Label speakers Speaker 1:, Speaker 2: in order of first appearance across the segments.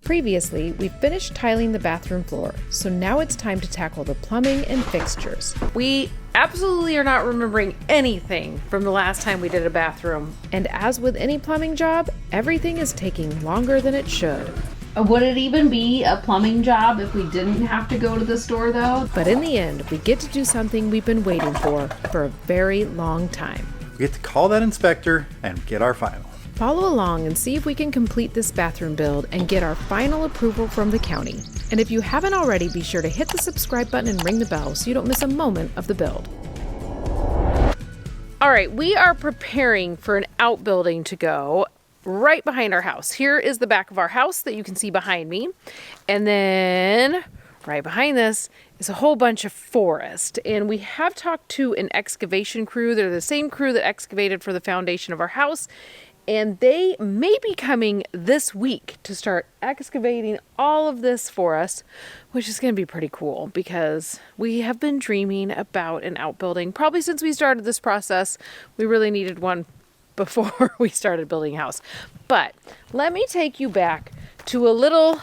Speaker 1: Previously, we finished tiling the bathroom floor, so now it's time to tackle the plumbing and fixtures.
Speaker 2: We absolutely are not remembering anything from the last time we did a bathroom.
Speaker 1: And as with any plumbing job, everything is taking longer than it should.
Speaker 3: Would it even be a plumbing job if we didn't have to go to the store though?
Speaker 1: But in the end, we get to do something we've been waiting for a very long time.
Speaker 4: We get to call that inspector and get our final.
Speaker 1: Follow along and see if we can complete this bathroom build and get our final approval from the county. And if you haven't already, be sure to hit the subscribe button and ring the bell so you don't miss a moment of the build.
Speaker 2: All right, we are preparing for an outbuilding to go right behind our house. Here is the back of our house that you can see behind me. And then right behind this is a whole bunch of forest. And we have talked to an excavation crew. They're the same crew that excavated for the foundation of our house. And they may be coming this week to start excavating all of this for us, which is going to be pretty cool because we have been dreaming about an outbuilding probably since we started this process. We really needed one before we started building a house. But let me take you back to a little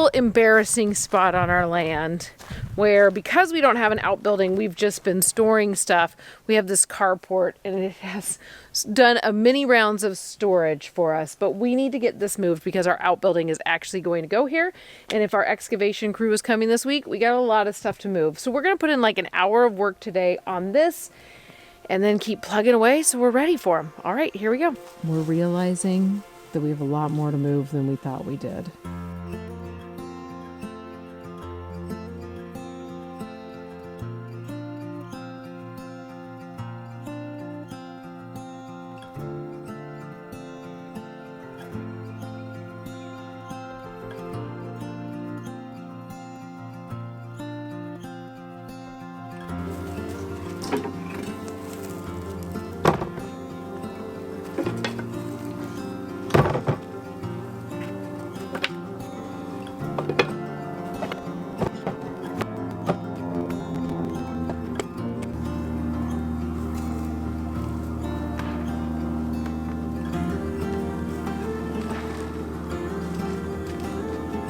Speaker 2: embarrassing spot on our land where, because we don't have an outbuilding, we've just been storing stuff. We have this carport and it has done a many rounds of storage for us, but we need to get this moved because our outbuilding is actually going to go here. And if our excavation crew is coming this week, we got a lot of stuff to move. So we're going to put in like an hour of work today on this and then keep plugging away so we're ready for them. All right, here we go.
Speaker 1: We're realizing that we have a lot more to move than we thought we did.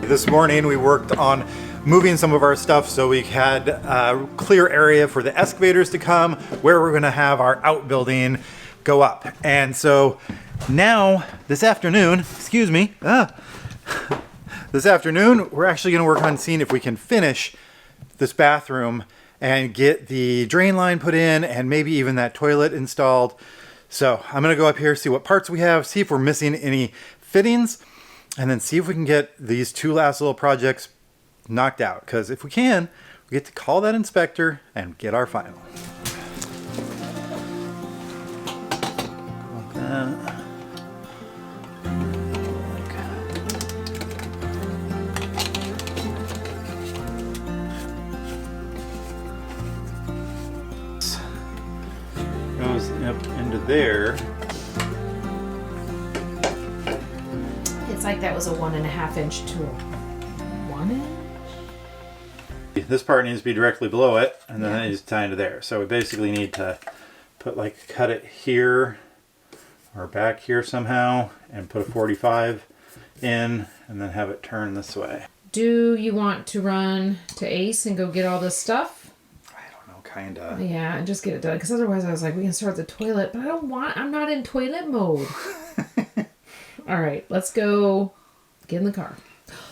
Speaker 4: This morning we worked on moving some of our stuff so we had a clear area for the excavators to come where we're going to have our outbuilding go up. And so now this afternoon, this afternoon we're actually going to work on seeing if we can finish this bathroom and get the drain line put in and maybe even that toilet installed. So I'm going to go up here, see what parts we have, see if we're missing any fittings, and then see if we can get these two last little projects knocked out. Because if we can, we get to call that inspector and get our final. Like that. Goes up into there.
Speaker 1: It's like that was a 1.5 inch to a 1 inch.
Speaker 4: This part needs to be directly below it, and then it needs to tie into there. So we basically need to cut it here or back here somehow and put a 45 in and then have it turn this way.
Speaker 1: Do you want to run to Ace and go get all this stuff?
Speaker 4: I don't know, kinda.
Speaker 1: Yeah, and just get it done. Because otherwise I was like, we can start the toilet, but I'm not in toilet mode. All right, let's go get in the car.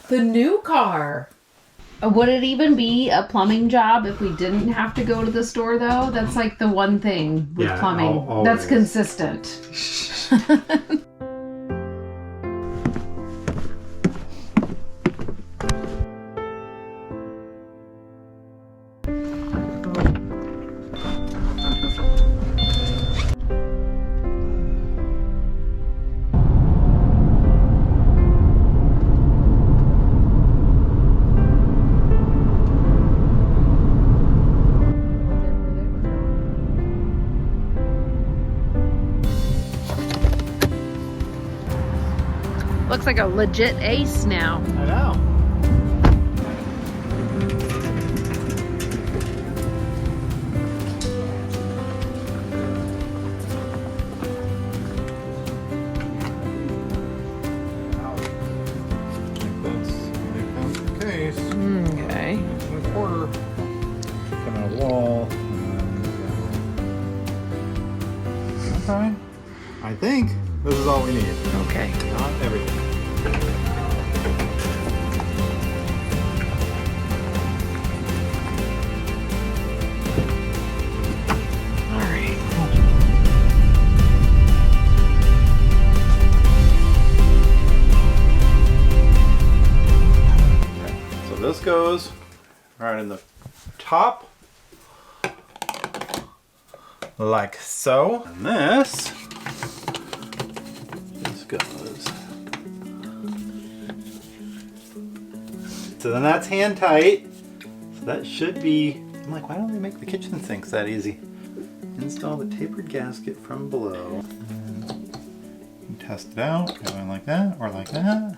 Speaker 1: The new car.
Speaker 3: Would it even be a plumbing job if we didn't have to go to the store though? That's like the one thing with plumbing that's consistent.
Speaker 2: Looks like a legit Ace now.
Speaker 4: I know. think this is all we need.
Speaker 2: Okay.
Speaker 4: Not everything.
Speaker 2: All right.
Speaker 4: So this goes right in the top, like so. And this goes. So then that's hand tight. So that should be, I'm like, why don't they make the kitchen sinks that easy? Install the tapered gasket from below. And test it out, going like that or like that.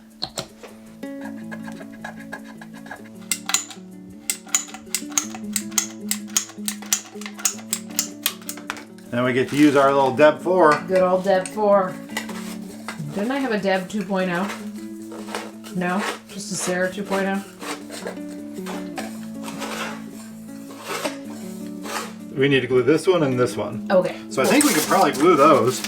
Speaker 4: Then we get to use our little Deb 4.
Speaker 1: Good old Deb 4. Didn't I have a Deb 2.0? No? Just a Sarah 2.0?
Speaker 4: We need to glue this one and this one.
Speaker 1: Okay.
Speaker 4: So I think we could probably glue those.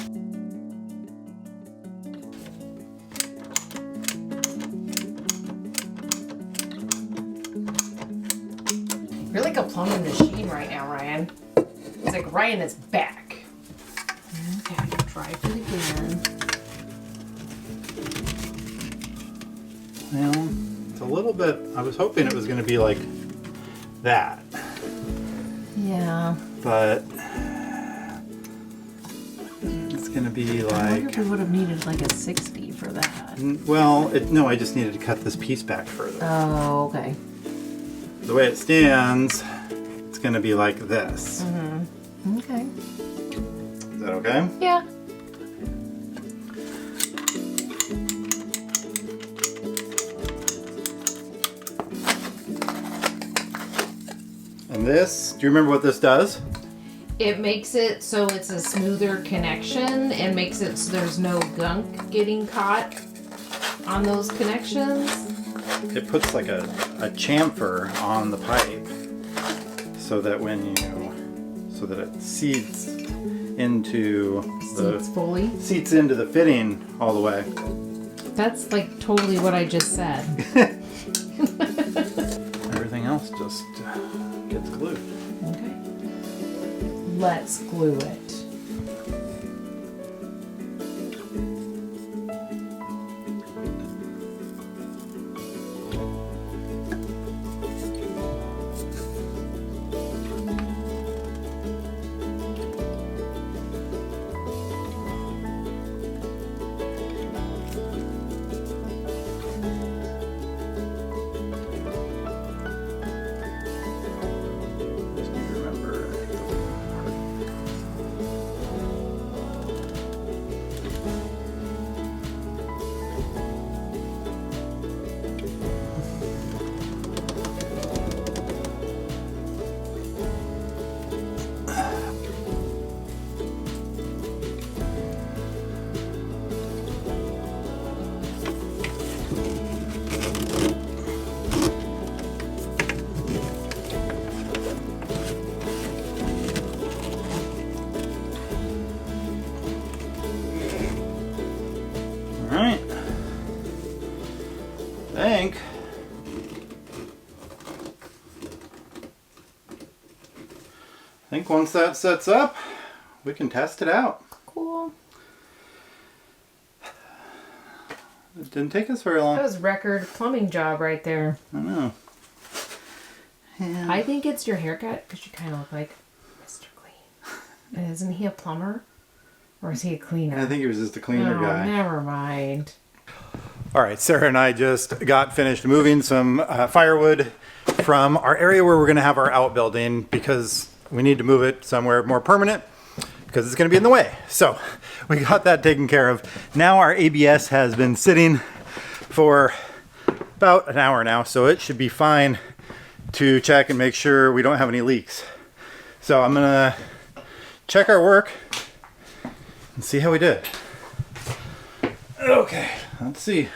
Speaker 1: You're like a plumbing machine right now, Ryan. It's like Ryan is back. Okay, try it again.
Speaker 4: Well, it's a little bit, I was hoping it was going to be like that.
Speaker 1: Yeah.
Speaker 4: But it's going to be
Speaker 1: I wonder
Speaker 4: like,
Speaker 1: if we would have needed like a 60 for that.
Speaker 4: well, no, I just needed to cut this piece back further.
Speaker 1: Oh, okay.
Speaker 4: The way it stands, it's going to be like this.
Speaker 1: Okay.
Speaker 4: Is that okay?
Speaker 1: Yeah.
Speaker 4: And this, do you remember what this does?
Speaker 1: It makes it so it's a smoother connection and makes it so there's no gunk getting caught on those connections.
Speaker 4: It puts like a chamfer on the pipe so that when you, so that it seats into the
Speaker 1: Seats fully.
Speaker 4: into the fitting all the way.
Speaker 1: That's like totally what I just said.
Speaker 4: Everything else just gets glued.
Speaker 1: Okay. Let's glue it.
Speaker 4: Just need to remember. All right. I think once that sets up, we can test it out.
Speaker 1: Cool.
Speaker 4: It didn't take us very long.
Speaker 1: That was record plumbing job right there.
Speaker 4: I know. Yeah.
Speaker 1: I think it's your haircut because you kind of look like Mr. Clean. And isn't he a plumber? Or is he a cleaner?
Speaker 4: I think he was just a cleaner guy.
Speaker 1: Never mind.
Speaker 4: All right, Sarah and I just got finished moving some firewood from our area where we're going to have our outbuilding because we need to move it somewhere more permanent because it's going to be in the way. So we got that taken care of. Now our ABS has been sitting for about an hour now, so it should be fine to check and make sure we don't have any leaks. So I'm going to check our work and see how we did. Okay, let's see.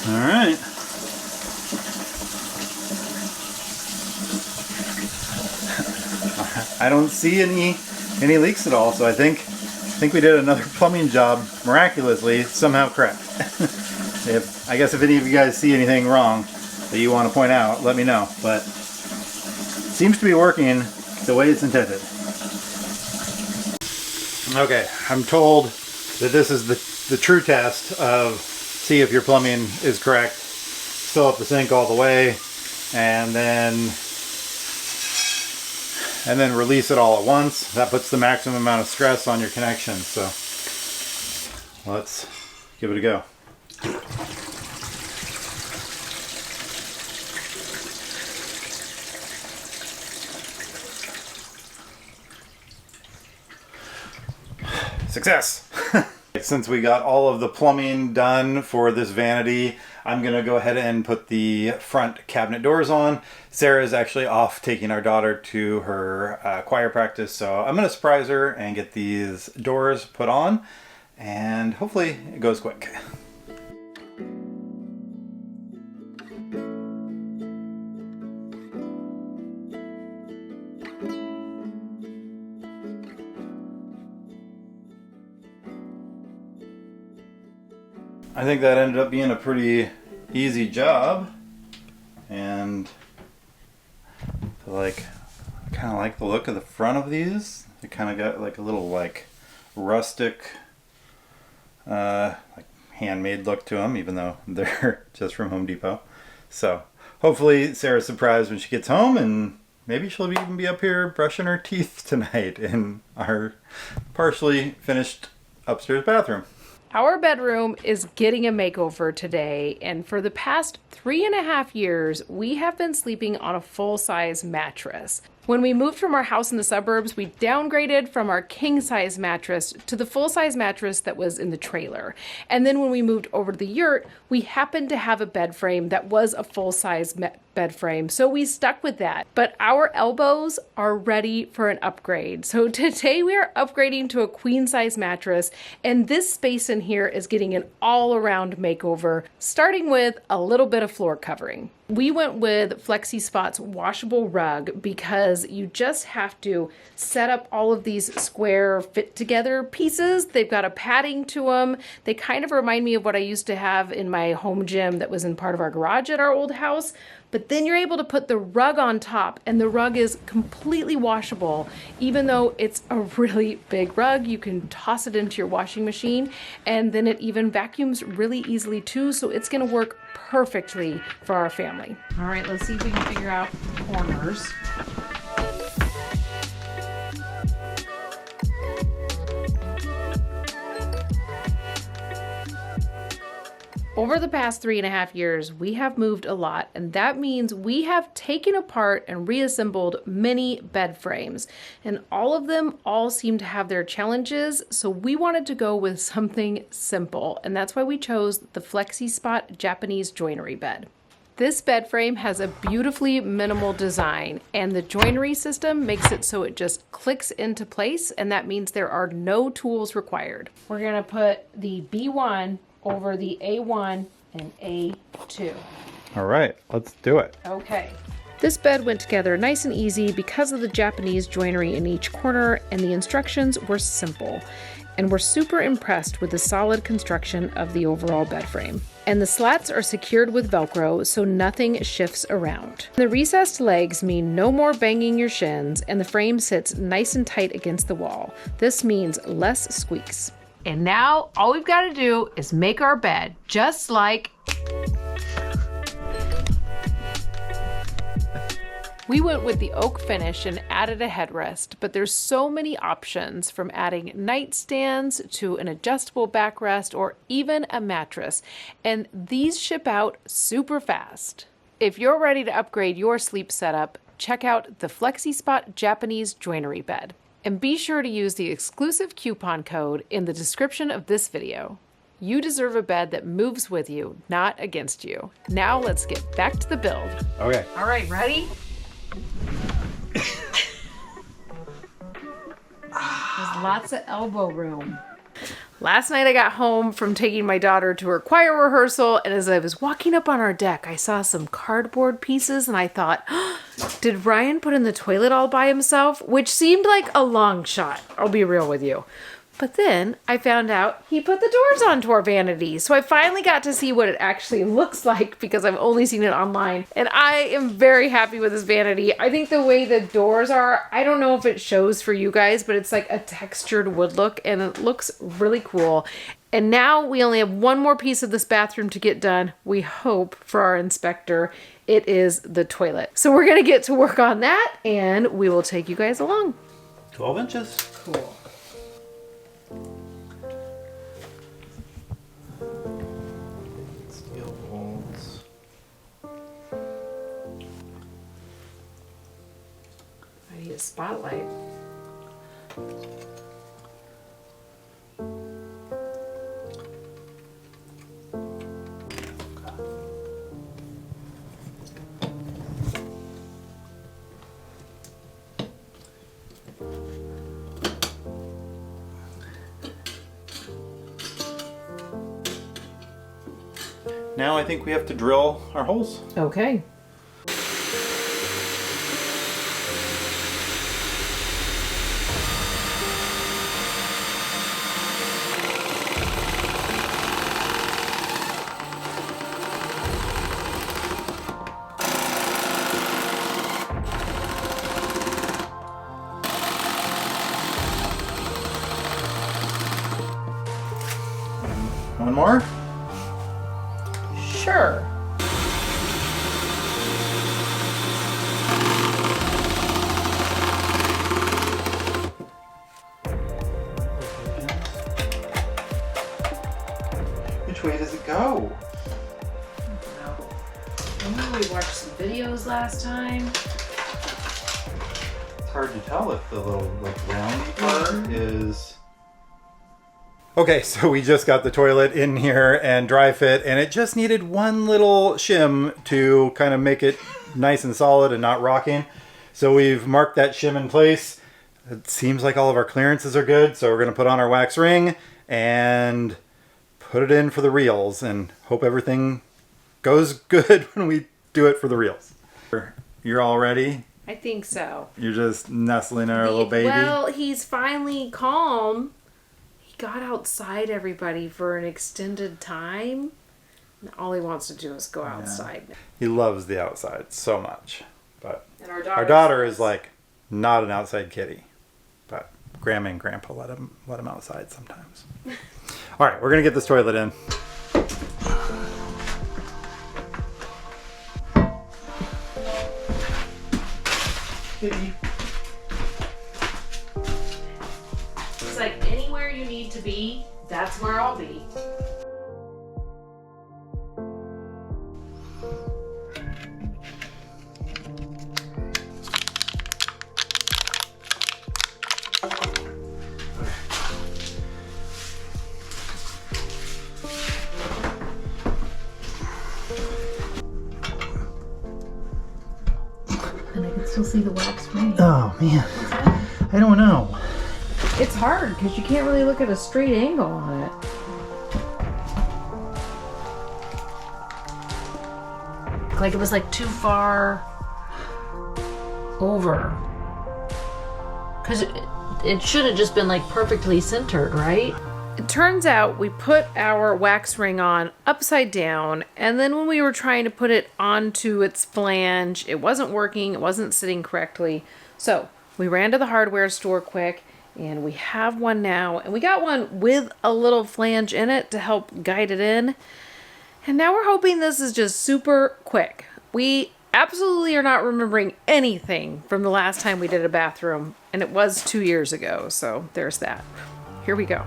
Speaker 4: All right. I don't see any leaks at all, so I think we did another plumbing job miraculously, somehow correct. I guess if any of you guys see anything wrong that you want to point out, let me know. But it seems to be working the way it's intended. Okay, I'm told that this is the true test of see if your plumbing is correct. Fill up the sink all the way, and then release it all at once. That puts the maximum amount of stress on your connection. So let's give it a go. Success! Since we got all of the plumbing done for this vanity, I'm gonna go ahead and put the front cabinet doors on. Sarah is actually off taking our daughter to her choir practice, so I'm gonna surprise her and get these doors put on, and hopefully it goes quick. I think that ended up being a pretty easy job, and I kind of like the look of the front of these. They kind of got like a little like rustic, like handmade look to them, even though they're just from Home Depot. So hopefully Sarah's surprised when she gets home, and maybe she'll even be up here brushing her teeth tonight in our partially finished upstairs bathroom.
Speaker 2: Our bedroom is getting a makeover today, and for the past 3.5 years, we have been sleeping on a full-size mattress. When we moved from our house in the suburbs, we downgraded from our king-size mattress to the full-size mattress that was in the trailer. And then when we moved over to the yurt, we happened to have a bed frame that was a full-size bed frame, so we stuck with that. But our elbows are ready for an upgrade. So today we are upgrading to a queen-size mattress, and this space in here is getting an all-around makeover, starting with a little bit of floor covering. We went with FlexiSpot's washable rug because you just have to set up all of these square fit together pieces. They've got a padding to them. They kind of remind me of what I used to have in my home gym that was in part of our garage at our old house. But then you're able to put the rug on top, and the rug is completely washable. Even though it's a really big rug, you can toss it into your washing machine, and then it even vacuums really easily too, so it's gonna work perfectly for our family.
Speaker 1: All right, let's see if we can figure out the corners.
Speaker 2: Over the past 3.5 years, we have moved a lot, and that means we have taken apart and reassembled many bed frames, and all of them all seem to have their challenges, so we wanted to go with something simple, and that's why we chose the FlexiSpot Japanese Joinery Bed. This bed frame has a beautifully minimal design, and the joinery system makes it so it just clicks into place, and that means there are no tools required.
Speaker 1: We're gonna put the B1 over the A1 and A2.
Speaker 4: All right, let's do it.
Speaker 1: Okay.
Speaker 2: This bed went together nice and easy because of the Japanese joinery in each corner, and the instructions were simple. And we're super impressed with the solid construction of the overall bed frame. And the slats are secured with Velcro, so nothing shifts around. The recessed legs mean no more banging your shins, and the frame sits nice and tight against the wall. This means less squeaks.
Speaker 1: And now all we've got to do is make our bed just like...
Speaker 2: We went with the oak finish and added a headrest, but there's so many options, from adding nightstands to an adjustable backrest or even a mattress, and these ship out super fast. If you're ready to upgrade your sleep setup, check out the FlexiSpot Japanese Joinery Bed. And be sure to use the exclusive coupon code in the description of this video. You deserve a bed that moves with you, not against you. Now let's get back to the build.
Speaker 4: Okay.
Speaker 1: All right, ready? There's lots of elbow room.
Speaker 2: Last night I got home from taking my daughter to her choir rehearsal, and as I was walking up on our deck, I saw some cardboard pieces, and I thought, oh, did Ryan put in the toilet all by himself? Which seemed like a long shot, I'll be real with you. But then I found out he put the doors onto our vanity. So I finally got to see what it actually looks like because I've only seen it online. And I am very happy with this vanity. I think the way the doors are, I don't know if it shows for you guys, but it's like a textured wood look and it looks really cool. And now we only have one more piece of this bathroom to get done. We hope for our inspector. It is the toilet. So we're gonna get to work on that and we will take you guys along.
Speaker 4: 12 inches.
Speaker 1: Cool.
Speaker 4: Steel bolts.
Speaker 1: I need a spotlight.
Speaker 4: Now I think we have to drill our holes.
Speaker 1: Okay.
Speaker 4: One more.
Speaker 2: Sure.
Speaker 4: Which way does it go?
Speaker 1: Remember we watched some videos last time?
Speaker 4: It's hard to tell if the little roundy part is... Okay, so we just got the toilet in here and dry fit, and it just needed one little shim to kind of make it nice and solid and not rocking. So we've marked that shim in place. It seems like all of our clearances are good, so we're going to put on our wax ring and put it in for the reels and hope everything goes good when we do it for the reels. You're all ready?
Speaker 2: I think so.
Speaker 4: You're just nestling in our little baby?
Speaker 2: Well, he's finally calm. Got outside everybody for an extended time. And all he wants to do is go outside.
Speaker 4: Yeah. He loves the outside so much. But
Speaker 2: And
Speaker 4: our daughter is like not an outside kitty. But Grandma and Grandpa let him outside sometimes. All right, we're gonna get this toilet in. Kitty.
Speaker 2: It's like anywhere you need to be, that's where I'll be.
Speaker 1: And I can still see the wax ring.
Speaker 4: Oh man, I don't know.
Speaker 1: It's hard because you can't really look at a straight angle on it. Like it was like too far over. Because it should have just been like perfectly centered, right?
Speaker 2: It turns out we put our wax ring on upside down, and then when we were trying to put it onto its flange, it wasn't working, it wasn't sitting correctly. So we ran to the hardware store quick, and we have one now, and we got one with a little flange in it to help guide it in. And now we're hoping this is just super quick. We absolutely are not remembering anything from the last time we did a bathroom, and it was 2 years ago, so there's that. Here we go.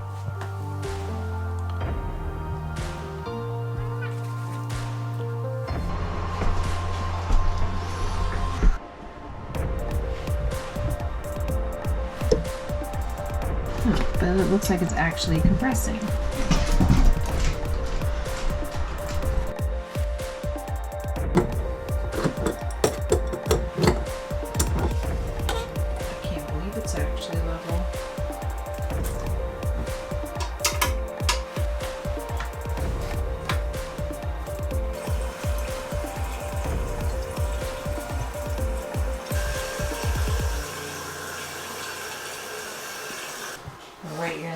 Speaker 1: But it looks like it's actually compressing. I can't believe it's actually level.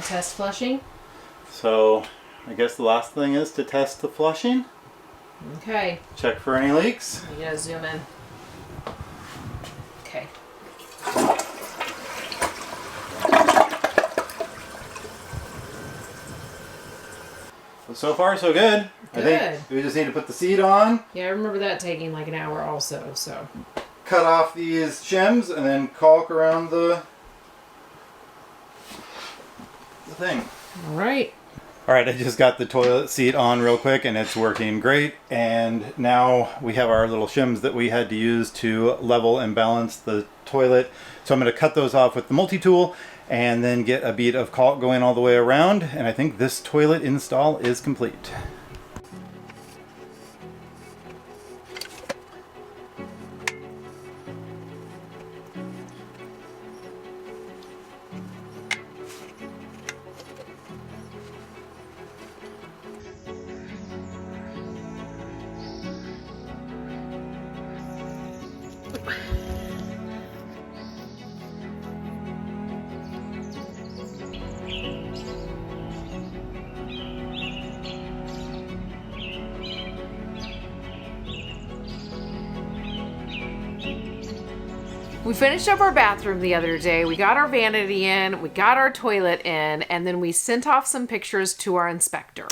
Speaker 1: test flushing?
Speaker 4: So I guess the last thing is to test the flushing.
Speaker 1: Okay.
Speaker 4: Check for any leaks.
Speaker 1: You gotta zoom in. Okay.
Speaker 4: So far, so good. I think we just need to put the seat on.
Speaker 1: Yeah, I remember that taking like an hour also, so.
Speaker 4: Cut off these shims and then caulk around the thing.
Speaker 1: All right.
Speaker 4: All right, I just got the toilet seat on real quick and it's working great. And now we have our little shims that we had to use to level and balance the toilet. So I'm going to cut those off with the multi-tool and then get a bead of caulk going all the way around. And I think this toilet install is complete.
Speaker 2: We finished up our bathroom the other day. We got our vanity in, we got our toilet in, and then we sent off some pictures to our inspector.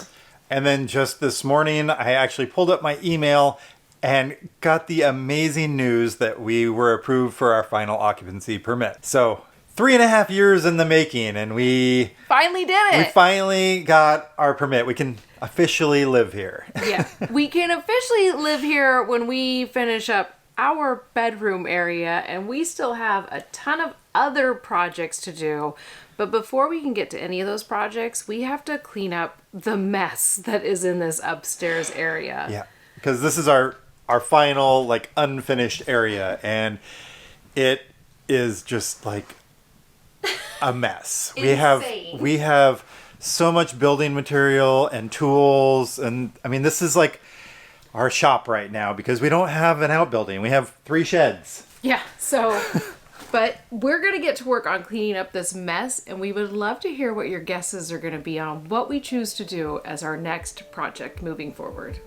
Speaker 4: And then just this morning, I actually pulled up my email and got the amazing news that we were approved for our final occupancy permit. So 3.5 years in the making, and we
Speaker 2: finally did it.
Speaker 4: We finally got our permit. We can officially live here.
Speaker 2: Yeah, we can officially live here when we finish up our bedroom area, and we still have a ton of other projects to do. But before we can get to any of those projects, we have to clean up the mess that is in this upstairs area.
Speaker 4: Yeah, because this is our final like unfinished area, and it is just like a mess. we have so much building material and tools, and I mean this is like our shop right now because we don't have an outbuilding. We have 3 sheds.
Speaker 2: Yeah, so but we're going to get to work on cleaning up this mess, and we would love to hear what your guesses are going to be on what we choose to do as our next project moving forward.